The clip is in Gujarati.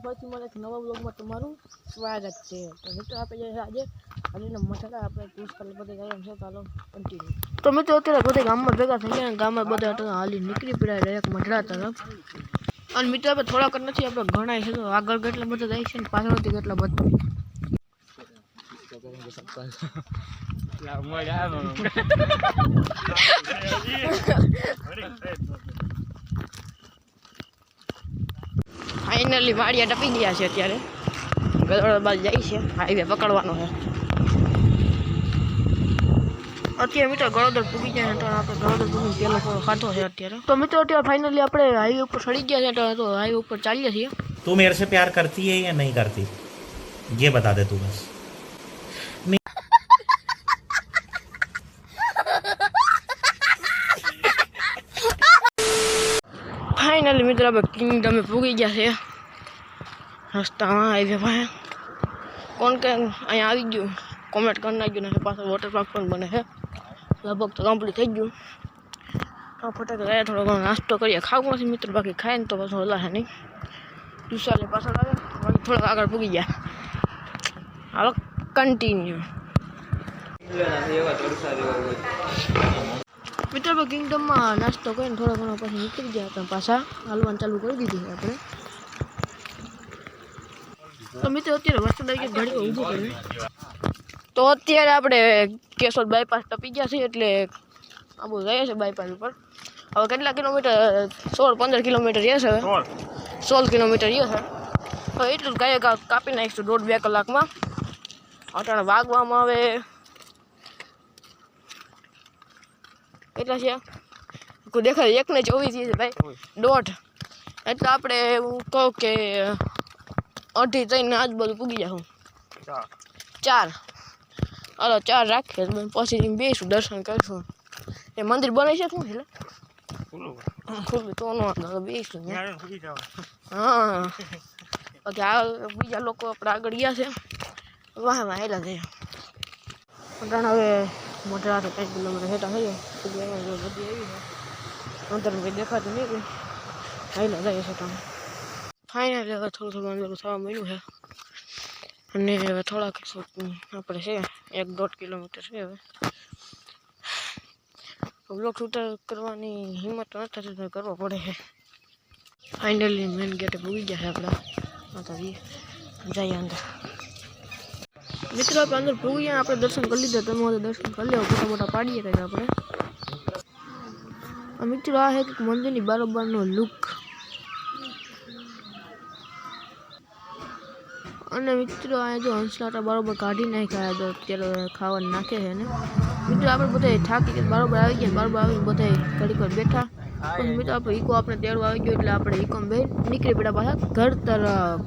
ફરીથી મને એક નવા બ્લોગમાં તમારું સ્વાગત છે। તો મિત્રો આપણે આજે હરીના મસાલા આપણે પુષ્કળ બધે ગયા છે, ચાલો કન્ટિન્યુ। તો મિત્રો અત્યારે બધા ગામમાં ભેગા થઈ ગયા, ગામમાં બધા હાલી નીકળી પડ્યા એક મંડળા તરફ। અને મિત્રો આપણે થોડાક જ નથી, આપણે ઘણા છે, તો આગળ કેટલા બધા જાય છે ને પાછળથી કેટલા બધા। फाइनली वाड़िया टपी गया है, अत्यारे गदड़ बाजू जाए છે, हाईवे पकड़वानो है। અત્યારે મિત્રો ગળોદર પૂગી જાય તો આપણે ગળોદર પૂગી પેલો ખાતો છે અત્યારે। તો મિત્રો અત્યારે ફાઇનલી આપણે હાઈવે ઉપર ચડી ગયા છે, તો હાઈવે ઉપર ચાલીએ છીએ। तू मेरे से प्यार करती है या नहीं करती, ये बता दे तू बस। फाइनली मित्र अब किंगडम में पूगी गया है, रास्ता हाईवे पर कौन के अँ आई गयु कॉमेंट कर नाख्यु ने पास वॉटर पार्क पर बने है, लगभग तो कम्प्लीट थी गयु। फटाक गया थोड़ा घणो नास्तो करिए, खावुं नथी मित्र, बाकी खाए ने तो पाछो हलाशे नहीं। दूसरा पाछळ आवे बाकी थोड़ा आगळ पूगी गया। हालो कंटिन्यू मित्र किंगडम में नास्तो कर थोड़ा घणो पाछा निकली गया था, पाछा हालवान चालू कर दीधी है आपणे। तो मित्र अत्यारे वरसाद आई गयो, घड़ी ऊभो करे तो अत्यारे आपणे केशोद बायपास टपी गया छे, एटले आबू जाए छे बायपास पर। हवे केटला किलोमीटर 16-15 किलोमीटर रहे छे, 16 किलोमीटर रहे छे, तो एटલું ગાય કાપી નાખીશું 1.5-2 કલાકમાં। અટાણે વાગવામાં આવે કેટલા છે કોઈ દેખાય 1:24 છે ભાઈ, 1:30 એટલે આપણે હું કહું કે 2:30 આજુબાજુ પૂગી જાઉં। 4 હાલો 4 રાખીએ પછી બેસું, દર્શન કરીશું। એ મંદિર બને છે શું એટલે ખુલ્લું તો નો બેસું। હા બાકી આ બીજા લોકો આપણે આગળ ગયા છે, વાહ વાહ હેલા જાય પણ હવે મોટા 5 કિલોમીટર હેઠા થઈ જાય બધી આવી છે, અંતર કંઈ દેખાતું નહીં, કંઈ હેલા જાય છે તમે। ફાઇનલી હવે થોડું અંદરું થવા મળ્યું છે, અને હવે થોડાક આપણે છે 1-1.5 કિલોમીટર છે। હવે બ્લોગ શૂટ કરવાની હિંમત નથી થતી, કરવો પડે છે। फाइनली मेन गेट पूगी गया है अपना, तो जाइए अंदर। मित्र आप अंदर पूगी गया, आप दर्शन कर लीधे, तब दर्शन कर लिया मोटा मोटा पाड़िए कहीं अपने। मित्र आ है कि मंदिर की बराबर नो लुक, અને મિત્રો આ જો હંસલાટા બરાબર કાઢી નાખ્યા, તો અત્યારે ખાવા નાખે છે ને। મિત્રો આપણે બધા થાકી ગયા, બરાબર આવી ગયા, બરાબર આવીને બધા ઘડીક વાર બેઠા, પછી મિત્રો આપણે ઈકો આપણે તેડવા આવી ગયો, એટલે આપણે ઈકોમાં બે નીકળી પડ્યા પાછા ઘર તરફ।